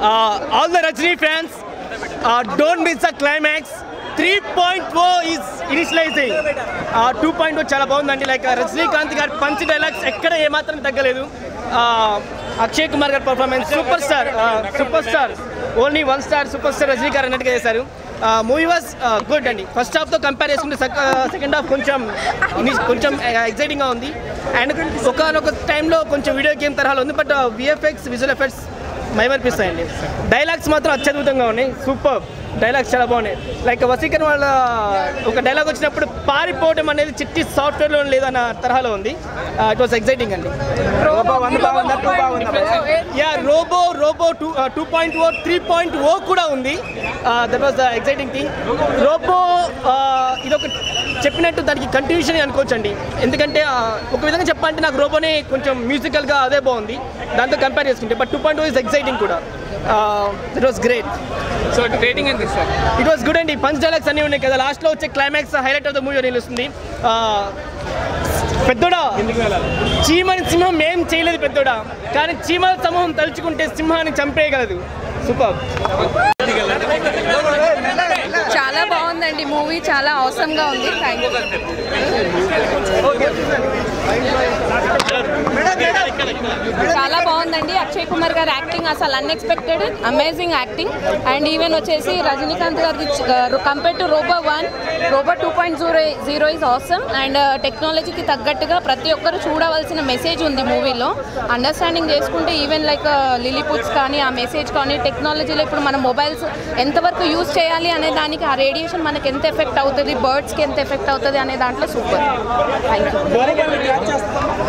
all the Rajini fans, don't miss the climax. 3.0 is initializing. 2.0 చాలా బాగుందండి. Like Rajinikanth గారి punch dialogues ఎక్కడ ఏమాత్రం తగ్గలేదు. అక్షయ్ కుమార్ గారి performance super star only 1 star super star Rajini గారు అన్నట్టుగా చేశారు. మూవీ వాజ్ గుడ్ అండి. ఫస్ట్ హాఫ్తో కంపేర్ చేసుకుంటే సెకండ్ హాఫ్ కొంచెం ఎక్సైటింగ్గా ఉంది. అండ్ ఒకనొక టైంలో కొంచెం వీడియో గేమ్ తరహాలో ఉంది. బట్ విఎఫ్ఎక్స్ విజువల్ ఎఫెక్ట్స్ మైమర్పిస్తాయండి. డైలాగ్స్ మాత్రం అత్యద్భుతంగా ఉన్నాయి. సూపర్ డైలాగ్స్ చాలా బాగున్నాయి. లైక్ వసీకరణ వాళ్ళ ఒక డైలాగ్ వచ్చినప్పుడు పారిపోవడం అనేది చిట్టి సాఫ్ట్వేర్లో లేదన్న తరహాలో ఉంది. ఇట్ వాస్ ఎక్సైటింగ్ అండి. రోబో 2.0 3.0 కూడా ఉంది. That was the exciting thing. Robo ఇదొక చెప్పినట్టు దానికి కంటిన్యూషన్ అనుకోవచ్చు అండి. ఎందుకంటే ఒక విధంగా చెప్పాలంటే నాకు రోబోనే కొంచెం మ్యూజికల్గా అదే బాగుంది దాంతో కంపేర్ చేసుకుంటే. బట్ 2.0 ఇస్ ఎక్సైటింగ్ కూడా. That was great. So rating ఎంత ఇస్తారు? ఇట్ వాస్ గుడ్ అండి. పంచ్ డైలాగ్స్ అన్నీ ఉన్నాయి కదా. లాస్ట్లో వచ్చే climax highlight of the movie నిలుస్తుంది. పెద్దోడా చీమని సింహం ఏం చేయలేదు పెద్దోడా, కానీ చీమల సమూహం తలుచుకుంటే సింహాన్ని చంపేయగలదు. సూపర్. చాలా బాగుందండి మూవీ, చాలా అవసరంగా ఉంది. Thank you. చాలా బాగుందండి. అక్షయ్ కుమార్ గారి యాక్టింగ్ అసలు unexpected, amazing acting. And even వచ్చేసి రజనీకాంత్ గారికి compare to Robo 2.0 is awesome. And టెక్నాలజీకి తగ్గట్టుగా ప్రతి ఒక్కరు చూడవలసిన మెసేజ్ ఉంది మూవీలో. అండర్స్టాండింగ్ చేసుకుంటే ఈవెన్ లైక్ లిలీపుట్స్ కానీ ఆ మెసేజ్ కానీ టెక్నాలజీలో ఇప్పుడు మన మొబైల్స్ ఎంతవరకు యూజ్ చేయాలి అనే దానికి, ఆ రేడియేషన్ మనకి ఎంత ఎఫెక్ట్ అవుతుంది, బర్డ్స్కి ఎంత ఎఫెక్ట్ అవుతుంది అనే దాంట్లో సూపర్. Thank you.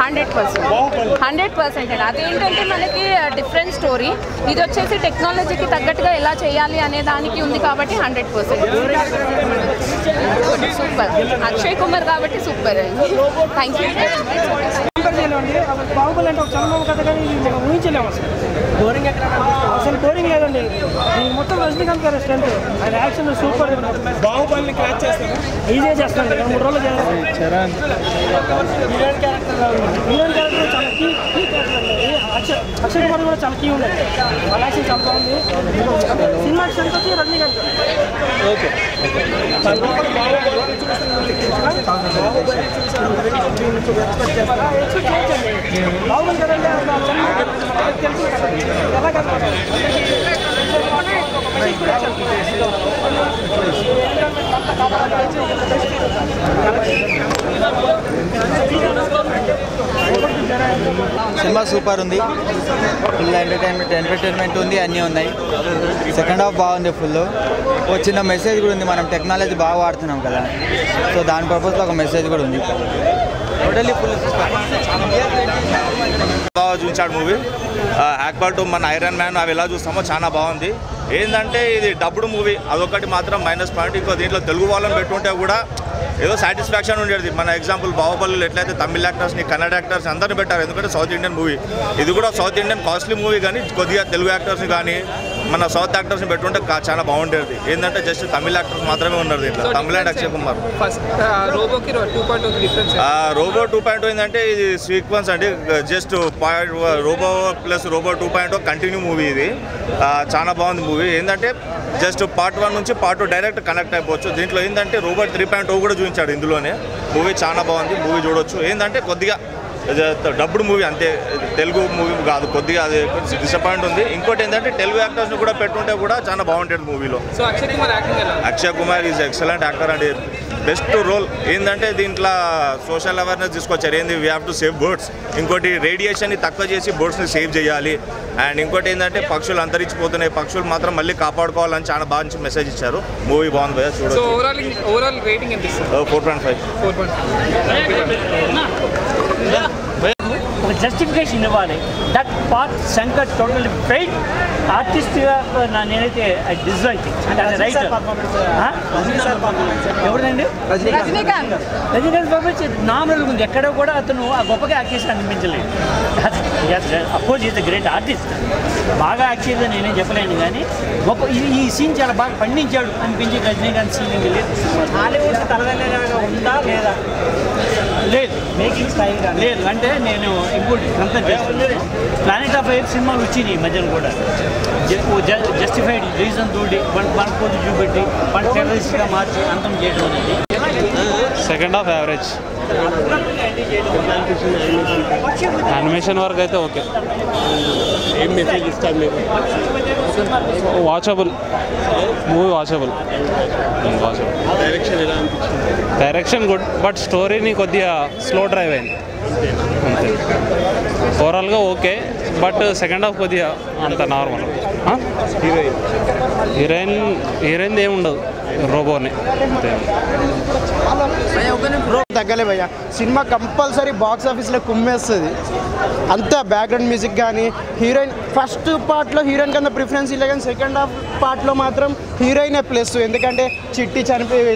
100% అదేంటంటే మనకి డిఫరెంట్ స్టోరీ. ఇది వచ్చేసి టెక్నాలజీకి తగ్గట్టుగా ఎలా చేయాలి అనే దానికి ఉంది కాబట్టి 100% సూపర్. అక్షయ్ కుమార్ కాబట్టి సూపర్. Thank you. బాహుబలి అంటే ఒక చంద్రబాబు కథ, కానీ మనం ఊహించలేము అసలు బోరింగ్ లేదండి. మొత్తం రజనీకాంత్ గారి స్ట్రెంత్, ఆయన యాక్షన్ సూపర్. బాహుబలిని క్రాచ్ చేస్తాను, ఈజీగా చేస్తాను. 3 రోజులు చేస్తాను. హీరోయిన్ క్యారెక్టర్ చాలా కీ క్యారెక్టర్. అక్షయ్ కుమార్ కూడా చాలా కీ ఉన్నాయి. వాళ్ళ యాక్షన్ చాలా బాగుంది. సినిమా స్ట్రెంత్ వచ్చి రజనీకాంత్. ఓకే బాహుబలి కదండి తెలుసు ఎలా కదా. సినిమా సూపర్ ఉంది. ఫుల్ ఎంటర్టైన్మెంట్ ఉంది, అన్నీ ఉన్నాయి. సెకండ్ హాఫ్ బాగుంది. ఫుల్ ఒక చిన్న మెసేజ్ కూడా ఉంది. మనం టెక్నాలజీ బాగా వాడుతున్నాం కదా, సో దాని పర్పస్లో ఒక మెసేజ్ కూడా ఉంది. టోటల్లీ ఫుల్ బాగా చూపించాడు మూవీ. యాక్టర్ టు మన ఐరన్ మ్యాన్ అవి ఎలా చూస్తామో చాలా బాగుంది. ఏంటంటే ఇది డబ్బుడు మూవీ, అదొకటి మాత్రం మైనస్ పాయింట్. ఇంకో దీంట్లో తెలుగు వాళ్ళని పెట్టుంటే కూడా ఏదో సాటిస్ఫాక్షన్ ఉండేది. మన ఎగ్జాంపుల్ బాహుబలి ఎట్లయితే తమిళ యాక్టర్స్ని, కన్నడ యాక్టర్స్ అందరిని పెట్టారు, ఎందుకంటే సౌత్ ఇండియన్ మూవీ. ఇది కూడా సౌత్ ఇండియన్ కాస్ట్లీ మూవీ, కానీ కొద్దిగా తెలుగు యాక్టర్స్ని కానీ మన సౌత్ యాక్టర్స్ని పెట్టుంటే చాలా బాగుండేది. ఏంటంటే జస్ట్ తమిళ యాక్టర్స్ మాత్రమే ఉన్నారు దీంట్లో, తమిళ అండ్ అక్షయ్ కుమార్. రోబో 2.0 ఏంటంటే ఇది సీక్వెన్స్ అండి. Just Robo plus Robo 2.0 continue movie. ఇది చాలా బాగుంది మూవీ. ఏంటంటే జస్ట్ పార్ట్ 1 నుంచి పార్ట్ 2 డైరెక్ట్ కనెక్ట్ అయిపోవచ్చు. దీంట్లో ఏంటంటే రోబో 3.0 కూడా చూపించాడు ఇందులోనే. మూవీ చాలా బాగుంది, మూవీ చూడొచ్చు. ఏంటంటే కొద్దిగా డబ్బుడు మూవీ అంతే, తెలుగు మూవీ కాదు. కొద్దిగా అది డిసప్పాయింట్ ఉంది. ఇంకోటి ఏంటంటే తెలుగు యాక్టర్స్ని కూడా పెట్టుంటే కూడా చాలా బాగుంటుంది మూవీలో. Akshay Kumar is excellent actor అండి. Best role. ఏంటంటే దీంట్లో సోషల్ అవేర్నెస్ తీసుకొచ్చారు. ఏంది, we have to save birds. ఇంకోటి రేడియేషన్ని తక్కువ చేసి బర్డ్స్ని సేవ్ చేయాలి. అండ్ ఇంకోటి ఏంటంటే పక్షులు అంతరించిపోతున్నాయి, పక్షులు మాత్రం మళ్ళీ కాపాడుకోవాలని చాలా బాగా మెసేజ్ ఇచ్చారు. మూవీ బాగుంది భయ్యా, చూడొచ్చు. 4.5. ఒక జస్టిఫికేషన్ ఇవ్వాలి. That part Shankar total fail. ఆర్టిస్ట్గా నేనైతే ఐ డిస్లైక్ అంటే రైటర్. ఎవరిదండి? రజనీకాంత్ పర్ఫార్మెన్స్ నార్మల్గా ఉంది. ఎక్కడ కూడా అతను ఆ గొప్పగా యాక్ట్ చేసి అనిపించలేదు. Of course is the great artist, బాగా యాక్ట్ చేయదు నేనేం చెప్పలేను, కానీ గొప్ప ఈ సీన్ చాలా బాగా పండించాడు అనిపించి రజనీకాంత్ సీన్ లేదు. హాలీవుడ్ తలదల్లేలాగా ఉందా లేదా? లేదు, మేకింగ్ స్టైల్ లేదు. అంటే నేను ఇప్పుడు అంతా చేస్తున్నాను. ప్లానెట్ ఆఫ్ ఎయిర్ సినిమాలు వచ్చినాయి ఈ మధ్యన కూడా. జస్టిఫైడ్ రీజన్ తోటి మన పోటీ చూపెట్టి మన టెర్రరిస్ట్గా మార్చి అంతం చేయడం అనేది. Second half average. యానిమేషన్ వరకు అయితే ఓకే. ఏం మెసేజ్ ఇస్తారు మీరు? Watchable movie, watchable. డైరెక్షన్ ఎలా అనిపించింది? డైరెక్షన్ గుడ్, బట్ స్టోరీని కొద్దిగా స్లో డ్రైవ్ అయింది అంతే. ఓవరాల్గా ఓకే, బట్ సెకండ్ హాఫ్ కొద్దిగా అంత నార్మల్. హీరోయిన్ ఏముండదు, రోబోనే అంతే. తగ్గలే భయ్య, సినిమా కంపల్సరీ బాక్స్ ఆఫీస్లో కుమ్మేస్తుంది. అంతా బ్యాక్గ్రౌండ్ మ్యూజిక్ కానీ హీరోయిన్ ఫస్ట్ పార్ట్లో హీరోయిన్ కన్నా ప్రిఫరెన్స్ ఇల్లే, కానీ సెకండ్ హాఫ్ పార్ట్లో మాత్రం హీరోయినే ప్లస్. ఎందుకంటే చిట్టి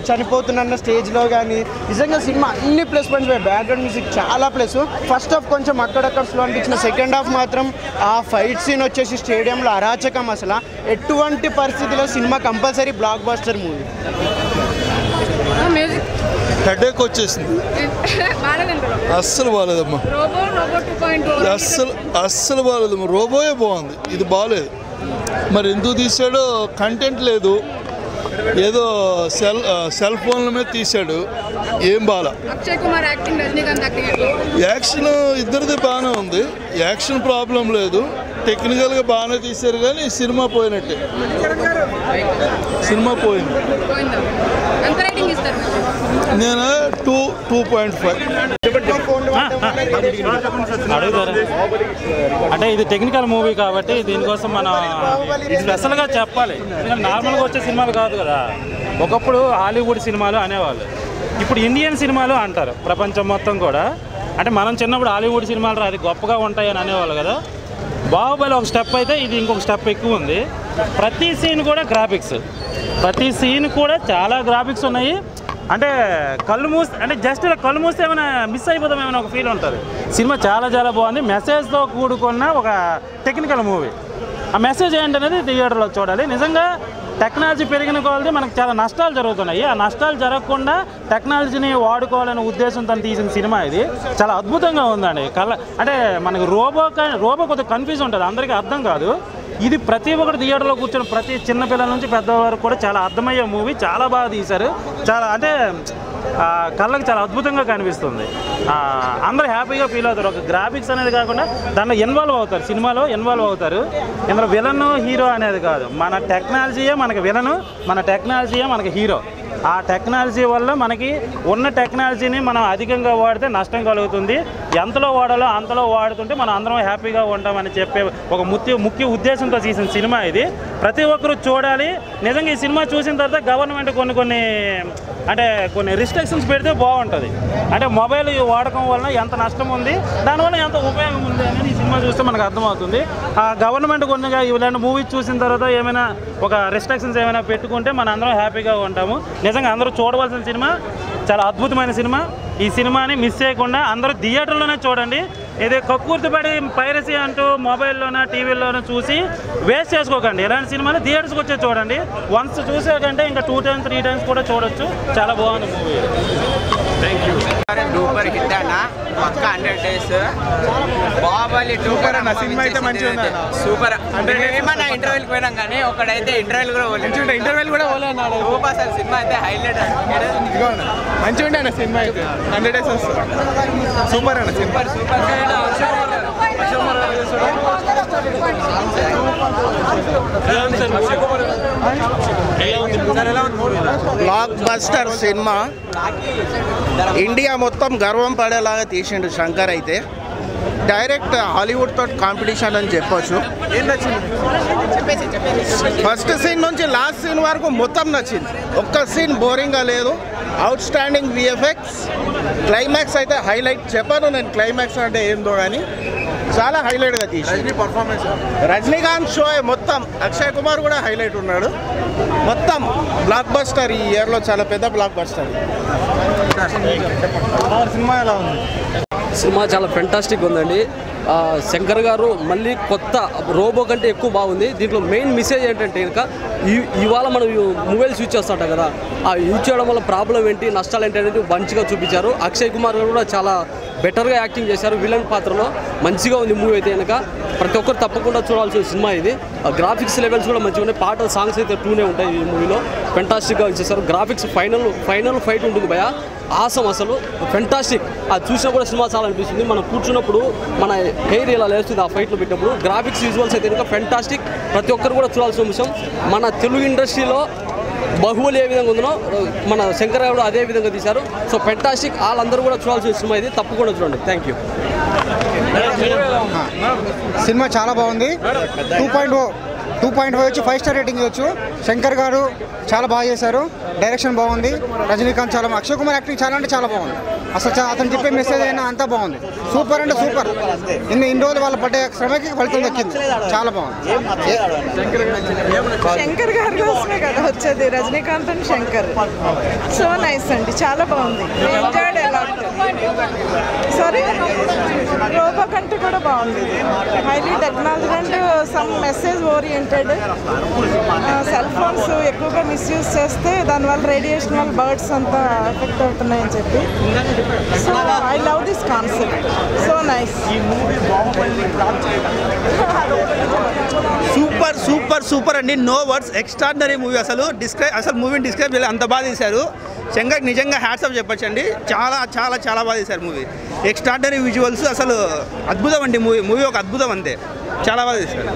చనిపోతున్న స్టేజ్లో కానీ నిజంగా సినిమా అన్ని ప్లస్ పాయింట్స్. బ్యాక్గ్రౌండ్ మ్యూజిక్ చాలా ప్లస్. ఫస్ట్ హాఫ్ కొంచెం అక్కడక్కడ స్లో అనిపించిన, సెకండ్ హాఫ్ మాత్రం ఆ ఫైట్ సీన్ వచ్చేసి స్టేడియంలో అరాచకం. అసలు ఎటువంటి పరిస్థితిలో cinema compulsory block buster movie. Headache వచ్చేసింది, అస్సలు బాగాలేదమ్మా, అస్సలు బాగాలేదమ్మా. రోబోయే బాగుంది, ఇది బాగాలేదు. మరి ఎందుకు తీసాడో కంటెంట్ లేదు, ఏదో సెల్ ఫోన్ల మీద తీశాడు, ఏం బాగా. యాక్షన్ ఇద్దరిది బాగానే ఉంది, యాక్షన్ ప్రాబ్లం లేదు, టెక్నికల్గా బాగానే తీశారు. కానీ సినిమా పోయినట్టే, సినిమా పోయింది. నేను 2.5. అడుగుతారా అంటే ఇది టెక్నికల్ మూవీ కాబట్టి దీనికోసం మనం స్పెషల్గా చెప్పాలి. ఎందుకంటే నార్మల్గా వచ్చే సినిమాలు కాదు కదా. ఒకప్పుడు హాలీవుడ్ సినిమాలు అనేవాళ్ళు, ఇప్పుడు ఇండియన్ సినిమాలు అంటారు ప్రపంచం మొత్తం కూడా. అంటే మనం చిన్నప్పుడు హాలీవుడ్ సినిమాలు అది గొప్పగా ఉంటాయని అనేవాళ్ళు కదా. బాహుబలి ఒక స్టెప్ అయితే ఇది ఇంకొక స్టెప్ ఎక్కువ ఉంది. ప్రతి సీన్ కూడా గ్రాఫిక్స్, ప్రతి సీన్ కూడా చాలా గ్రాఫిక్స్ ఉన్నాయి. అంటే కళ్ళు మూస్తే, అంటే జస్ట్ ఇలా కళ్ళు మూస్తే ఏమైనా మిస్ అయిపోతాం ఏమైనా ఒక ఫీల్ ఉంటుంది. సినిమా చాలా చాలా బాగుంది. మెసేజ్తో కూడుకున్న ఒక టెక్నికల్ మూవీ. ఆ మెసేజ్ ఏంటనేది థియేటర్లో చూడాలి. నిజంగా టెక్నాలజీ పెరిగిన కొలది మనకు చాలా నష్టాలు జరుగుతున్నాయి. ఆ నష్టాలు జరగకుండా టెక్నాలజీని వాడుకోవాలనే ఉద్దేశంతో తీసిన సినిమా ఇది. చాలా అద్భుతంగా ఉందండి. అంటే మనకు రోబో కొద్దిగా కన్ఫ్యూజ్ ఉంటుంది, అందరికీ అర్థం కాదు. ఇది ప్రతి ఒక్కటి థియేటర్లో కూర్చొని ప్రతి చిన్నపిల్లల నుంచి పెద్దవారికి కూడా చాలా అర్థమయ్యే మూవీ. చాలా బాగా తీశారు. చాలా అంటే కళ్ళకి చాలా అద్భుతంగా కనిపిస్తుంది. అందరూ హ్యాపీగా ఫీల్ అవుతారు. ఒక గ్రాఫిక్స్ అనేది కాకుండా దాంట్లో ఇన్వాల్వ్ అవుతారు, సినిమాలో ఇన్వాల్వ్ అవుతారు. ఇందులో విలన్ హీరో అనేది కాదు, మన టెక్నాలజీయే మనకి విలను, మన టెక్నాలజీయే మనకి హీరో. ఆ టెక్నాలజీ వల్ల మనకి ఉన్న టెక్నాలజీని మనం అధికంగా వాడితే నష్టం కలుగుతుంది. ఎంతలో వాడాలో అంతలో వాడుతుంటే మనం అందరం హ్యాపీగా ఉంటామని చెప్పే ఒక ముఖ్య ఉద్దేశంతో తీసిన సినిమా ఇది. ప్రతి ఒక్కరూ చూడాలి. నిజంగా ఈ సినిమా చూసిన తర్వాత గవర్నమెంట్ కొన్ని రిస్ట్రిక్షన్స్ పెడితే బాగుంటుంది. అంటే మొబైల్ వాడకం వలన ఎంత నష్టం ఉంది, దానివల్ల ఎంత ఉపయోగం ఉంది అనేది ఈ సినిమా చూస్తే మనకు అర్థమవుతుంది. ఆ గవర్నమెంట్ కొన్నిగా ఇలాంటి మూవీస్ చూసిన తర్వాత ఏమైనా ఒక రిస్ట్రిక్షన్స్ ఏమైనా పెట్టుకుంటే మన అందరం హ్యాపీగా ఉంటాము. నిజంగా అందరూ చూడవలసిన సినిమా, చాలా అద్భుతమైన సినిమా. ఈ సినిమాని మిస్ చేయకుండా అందరూ థియేటర్లోనే చూడండి. ఇది కక్కుర్తిపడి పైరసీ అంటూ మొబైల్లోనో టీవీల్లోనో చూసి వేస్ట్ చేసుకోకండి. ఇలాంటి సినిమాలు థియేటర్స్కి వచ్చే చూడండి. వన్స్ చూసాకంటే ఇంకా 2 times 3 times కూడా చూడొచ్చు. చాలా బాగుంది movie. Thank you. Super hit అన్న, పక్క 100 days. బాహుబలి 2 అన్న, సినిమా అయితే మంచిగా ఉంది. సూపర్. ఏమన్నా ఇంటర్వ్యూకి పోయినాం కానీ ఒకడైతే ఇంటర్వ్యూలు కూడా పోలే అన్నాడు. అసలు సినిమా అయితే హైలైట్ మంచిగా ఉండే అన్న. సినిమా అయితే 100 days సూపర్ అన్న. Super super. Block buster cinema, India మొత్తం గర్వం పడేలాగా తీసిండు శంకర్. అయితే డైరెక్ట్ హాలీవుడ్ తోటి కాంపిటీషన్ అని చెప్పొచ్చు. ఫస్ట్ సీన్ నుంచి లాస్ట్ సీన్ వరకు మొత్తం నచ్చింది. ఒక్క సీన్ బోరింగ్గా లేదు. Out standing VFX. క్లైమాక్స్ అయితే హైలైట్. చెప్పాను నేను క్లైమాక్స్ అంటే ఏందో కానీ చాలా హైలైట్గా తీసి పర్ఫార్మెన్స్. రజనీకాంత్ షో మొత్తం, అక్షయ్ కుమార్ కూడా హైలైట్ ఉన్నాడు. మొత్తం బ్లాక్ బస్టర్. ఈ ఇయర్లో చాలా పెద్ద బ్లాక్ బస్టర్. సినిమా ఎలా ఉంది? సినిమా చాలా ఫెంటాస్టిక్ ఉందండి. శంకర్ గారు మళ్ళీ కొత్త రోబో కంటే ఎక్కువ బాగుంది. దీంట్లో మెయిన్ మెసేజ్ ఏంటంటే కనుక ఇవాళ మనం మొబైల్స్ యూజ్ చేస్తుంటాం కదా, ఆ యూజ్ చేయడం వల్ల ప్రాబ్లం ఏంటి, నష్టాలు ఏంటి అనేది మంచిగా చూపించారు. అక్షయ్ కుమార్ గారు కూడా చాలా బెటర్గా యాక్టింగ్ చేశారు విలన్ పాత్రలో. మంచిగా ఉంది మూవీ అయితే కనుక ప్రతి ఒక్కరు తప్పకుండా చూడాల్సిన సినిమా ఇది. గ్రాఫిక్స్ లెవెల్స్ కూడా మంచిగా ఉన్నాయి. పాటలు సాంగ్స్ అయితే 2నే ఉంటాయి ఈ మూవీలో. ఫెంటాస్టిక్గా ఇచ్చేసారు. గ్రాఫిక్స్ ఫైనల్ ఫైట్ ఉంటుంది భయ, ఆసం అసలు ఫెంటాస్టిక్. అది చూసినా కూడా సినిమా చాలా అనిపిస్తుంది. మనం కూర్చున్నప్పుడు మన హెయిర్ ఇలా లేస్తుంది ఆ ఫైట్లో పెట్టినప్పుడు. గ్రాఫిక్స్ విజువల్స్ అయితే కనుక ఫెంటాస్టిక్. ప్రతి ఒక్కరు కూడా చూడాల్సిన విషయం. మన తెలుగు ఇండస్ట్రీలో బాహుబలి ఏ విధంగా ఉందో మన శంకర్ గారు అదే విధంగా తీశారు. So fantastic. వాళ్ళందరూ కూడా చూడాల్సిన సినిమా ఇది, తప్పకుండా చూడండి. Thank you. సినిమా చాలా బాగుంది. 2.5 వచ్చి 5 స్టార్ రేటింగ్ ఇవ్వచ్చు. శంకర్ గారు చాలా బాగా చేశారు. డైరెక్షన్ బాగుంది. రజనీకాంత్ చాలా అక్షయ్ కుమార్ యాక్టింగ్ చాలా అంటే చాలా బాగుంది. అసలు అతను చెప్పే మెసేజ్ అయినా అంతా బాగుంది. సూపర్ అంటే సూపర్. ఇన్ని రోజులు వాళ్ళ పడ్డ శ్రమకి ఫలితం దక్కింది. చాలా బాగుంది. శంకర్ గారి కోసమే కదా వచ్చేది, Rajinikanth and Shankar. So nice అండి, చాలా బాగుంది. Enjoyed a lot. సారీ, రోబో కంటే కూడా బాగుంది. Highly technology and some message oriented. Cell phones ఎక్కువగా మిస్యూజ్ చేస్తే దానివల్ల రేడియేషన్ వల్ల బర్డ్స్ అంతా ఎఫెక్ట్ అవుతున్నాయని చెప్పి. So I love this concept. So nice. Super super super అండి. No words. Extraordinary movie. అసలు మూవీని డిస్క్రైబ్ చేయాలి, అంత బాగా తీశారు. శంకర్ నిజంగా హ్యాట్స్ ఆఫ్ చెప్పచ్చండి. చాలా చాలా చాలా బాగా తీశారు మూవీ. ఎక్స్ట్రాడినరీ విజువల్స్, అసలు అద్భుతం అండి. మూవీ ఒక అద్భుతం అంతే. చాలా బాగా తీశారు.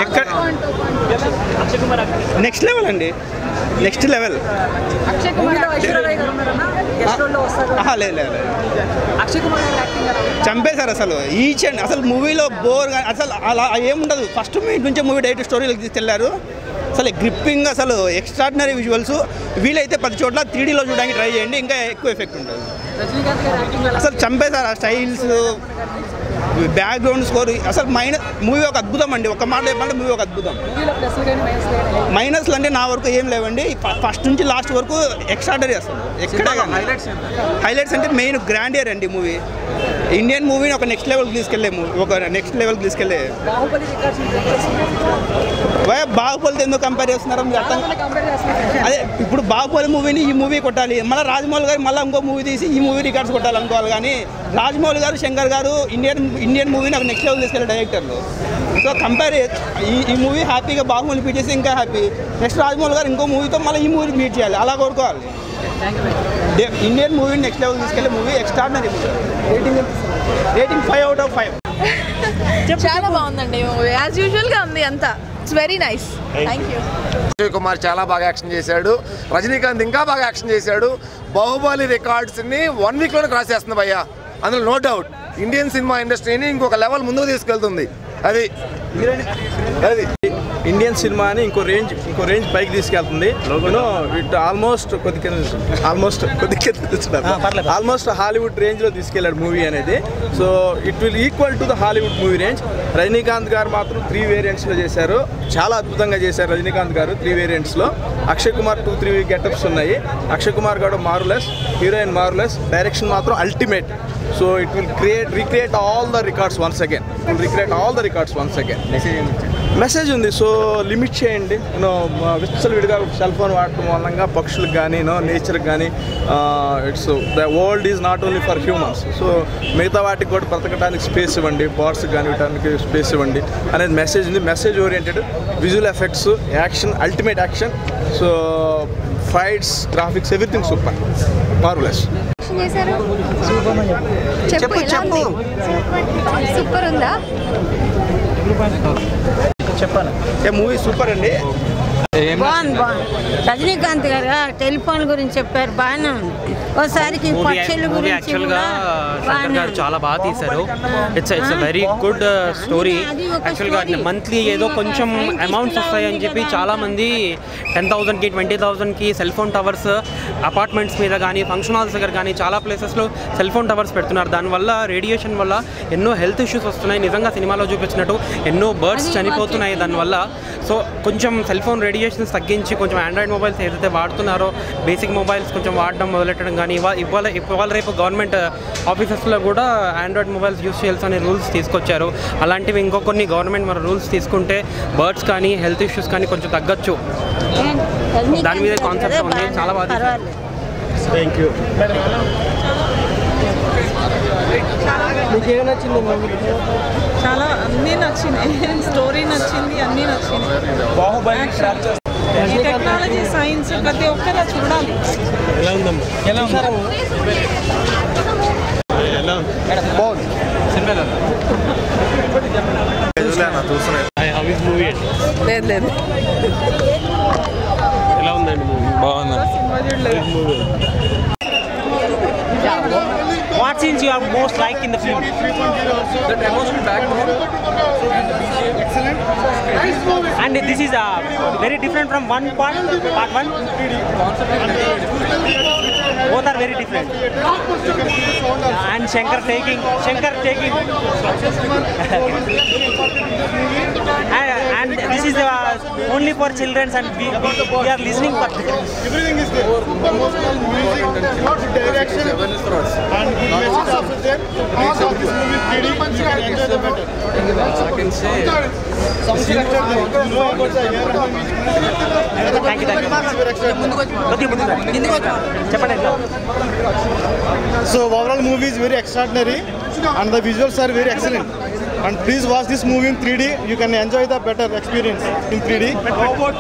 ఎక్కడ నెక్స్ట్ లెవెల్ అండి, నెక్స్ట్ లెవెల్. లేదు చంపేశారు అసలు. ఈచ్ అండ్ అసలు మూవీలో బోర్ అసలు అలా ఏముండదు. ఫస్ట్ మినిట్ నుంచే మూవీ డైరెక్ట్ స్టోరీలోకి తీసుకెళ్లారు. అసలు గ్రిప్పింగ్, అసలు ఎక్స్ట్రాడినరీ విజువల్స్. వీలైతే 10 చోట్ల 3Dలో చూడడానికి ట్రై చేయండి, ఇంకా ఎక్కువ ఎఫెక్ట్ ఉంటుంది. అసలు చంపేశారు. ఆ స్టైల్స్, బ్యాక్గ్రౌండ్ స్కోర్, అసలు మూవీ ఒక అద్భుతం అండి. ఒక మాట చెప్పాలంటే మూవీ ఒక అద్భుతం. మైనస్లు అంటే నా వరకు ఏం లేవండి. ఫస్ట్ నుంచి లాస్ట్ వరకు ఎక్స్ట్రాడనరీ. అసలు ఎక్కడే కానీ హైలైట్స్ అంటే మెయిన్ గ్రాండియర్ అండి మూవీ. ఇండియన్ మూవీని ఒక నెక్స్ట్ లెవెల్కి తీసుకెళ్ళే బాహుబలితో ఎందుకు కంపేర్ చేస్తున్నారో మీరు అర్థం. అదే ఇప్పుడు బాహుబలి మూవీని ఈ మూవీ కొట్టాలి, మళ్ళీ రాజమౌళి గారు మళ్ళీ ఇంకో మూవీ తీసి ఈ మూవీ రికార్డ్స్ కొట్టాలనుకోవాలి. కానీ రాజమౌళి గారు, శంకర్ గారు ఇండియన్ మూవీని ఒక నెక్స్ట్ లెవెల్ తీసుకెళ్ళే డైరెక్టర్లు. సో కంపేర్ ఈ మూవీ హ్యాపీగా బాహుబలి బీట్ చేసి ఇంకా హ్యాపీ. నెక్స్ట్ రాజమౌళి గారు ఇంకో మూవీతో మళ్ళీ ఈ మూవీ బీట్ చేయాలి, అలా కోరుకోవాలి. ఇండియన్ మూవీని నెక్స్ట్ లెవెల్ తీసుకెళ్ళే movie. Extraordinary movie. Rating 5 out of 5. చాలా బాగుందండి మూవీ. యాజ్ యూజువల్గా ఉంది అంతా. It's very nice. Thank you. Akshay Kumar చాలా బాగా యాక్షన్ చేశాడు. రజనీకాంత్ ఇంకా బాగా యాక్షన్ చేశాడు. బాహుబలి రికార్డ్స్ని 1 వీక్లోనే క్రాస్ చేస్తుంది భయ్యా, అందులో నో డౌట్. ఇండియన్ సినిమా ఇండస్ట్రీని ఇంకొక లెవెల్ ముందుకు తీసుకెళ్తుంది. అది ఇండియన్ సినిమాని ఇంకో రేంజ్ పైకి తీసుకెళ్తుంది. ఇట్ ఆల్మోస్ట్ హాలీవుడ్ రేంజ్లో తీసుకెళ్ళాడు మూవీ అనేది. So it will equal to the Hollywood movie range. Rajinikanth గారు మాత్రం 3 వేరియంట్స్లో చేశారు. చాలా అద్భుతంగా చేశారు రజనీకాంత్ గారు 3 వేరియంట్స్లో. అక్షయ్ కుమార్ 2-3 గెటప్స్ ఉన్నాయి. అక్షయ్ కుమార్ గారు మార్వెలస్, హీరోయిన్ మార్వెలస్, డైరెక్షన్ మాత్రం ultimate. So it will recreate all the records once again. Message ఉంది. సో లిమిట్ చేయండి. విచ్చలవిడిగా సెల్ ఫోన్ వాడటం వల్ల పక్షులకు కానీ నేచర్కి కానీ it's the world is not only for humans. So మిగతా వాటికి కూడా బ్రతకడానికి స్పేస్ ఇవ్వండి, బర్డ్స్కి కానీ వీటానికి స్పేస్ ఇవ్వండి అనేది మెసేజ్ ఉంది. Message oriented, visual effects, action, ultimate action. So fights, graphics, everything super, marvellous. చెప్పు సూపర్ ఉందా? చెప్పాను. మూవీ సూపర్ అండి. బాగుంది. రజనీకాంత్ గారు టెలిఫోన్ గురించి చెప్పారు, బాగానే ఉంది. ఒకసారికి పక్షుల గురించి చాలా బాగా తీశారు. It's very good story. యాక్చువల్గా మంత్లీ ఏదో కొంచెం అమౌంట్స్ వస్తాయని చెప్పి చాలామంది 10,000కి 20,000కి సెల్ ఫోన్ టవర్స్ అపార్ట్మెంట్స్ మీద కానీ ఫంక్షన్ హాల్స్ దగ్గర కానీ చాలా ప్లేసెస్లో సెల్ ఫోన్ టవర్స్ పెడుతున్నారు. దానివల్ల రేడియేషన్ వల్ల ఎన్నో హెల్త్ ఇష్యూస్ వస్తున్నాయి. నిజంగా సినిమాలో చూపించినట్టు ఎన్నో బర్డ్స్ చనిపోతున్నాయి దానివల్ల. సో కొంచెం సెల్ ఫోన్ రేడియేషన్స్ తగ్గించి కొంచెం ఆండ్రాయిడ్ మొబైల్స్ ఏదైతే వాడుతున్నారో బేసిక్ మొబైల్స్ కొంచెం వాడడం మొదలెట్టడం కానీ ఇవాళ రేపు గవర్నమెంట్ ఆఫీసెస్లో కూడా ఆండ్రాయిడ్ మొబైల్స్ యూస్ చేయాల్సి అనే రూల్స్ తీసుకొచ్చారు. అలాంటివి ఇంకో కొన్ని గవర్నమెంట్ మన రూల్స్ తీసుకుంటే బర్డ్స్ కానీ హెల్త్ ఇష్యూస్ కానీ కొంచెం తగ్గచ్చు. దాని మీద కాన్సెప్ట్ ఉంది. చాలా బాగా. Thank you. మీకు ఏం నచ్చింది మూవీ? చాలా అన్నీ నచ్చినాయి, స్టోరీ నచ్చింది, అన్నీ నచ్చినాయి. ఈ టెక్నాలజీ, సైన్స్ ప్రతి ఒక్కరు చూడాలి. ఎలా ఉందమ్మా? ఎలా ఉందా? బాగుంది సినిమా మూవీ లేదు లేదు ఎలా ఉందండి మూవీ? సినిమా చూడలేదు. What scenes you are most like in the film? The emotional backbone. And this is very different from part one. Both are very different. And Shankar taking and this is only for children, and we are listening for everything is there. Emotional music, not direction, and good message also there. Please watch this movie 3D. You can enjoy the better. I can say. So overall movie is very extraordinary and the visuals are very excellent. And please watch this movie in 3D. You can enjoy the better experience in 3D.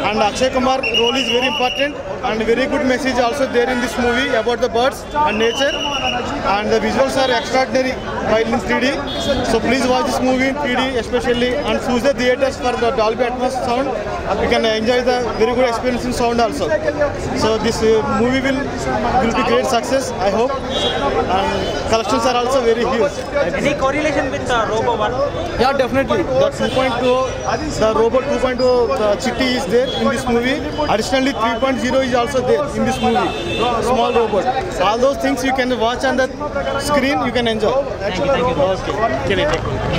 And Akshay Kumar role is very important and very good message also there in this movie about the birds and nature. And the visuals are extraordinary while in 3D. So please watch this movie in 3D especially and choose the theaters for the Dolby Atmos sound. You can enjoy the very good experience in sound also. So this movie will be great success, I hope. And collections are also very huge. Any correlation with Robo 1? Yeah, definitely. The 2.2, the Robo 2.0 Chitti is there in this movie. Additionally, 3.0 is also there in this movie. Small robot. All those things you can watch on the screen. You can enjoy. Thank you. Okay.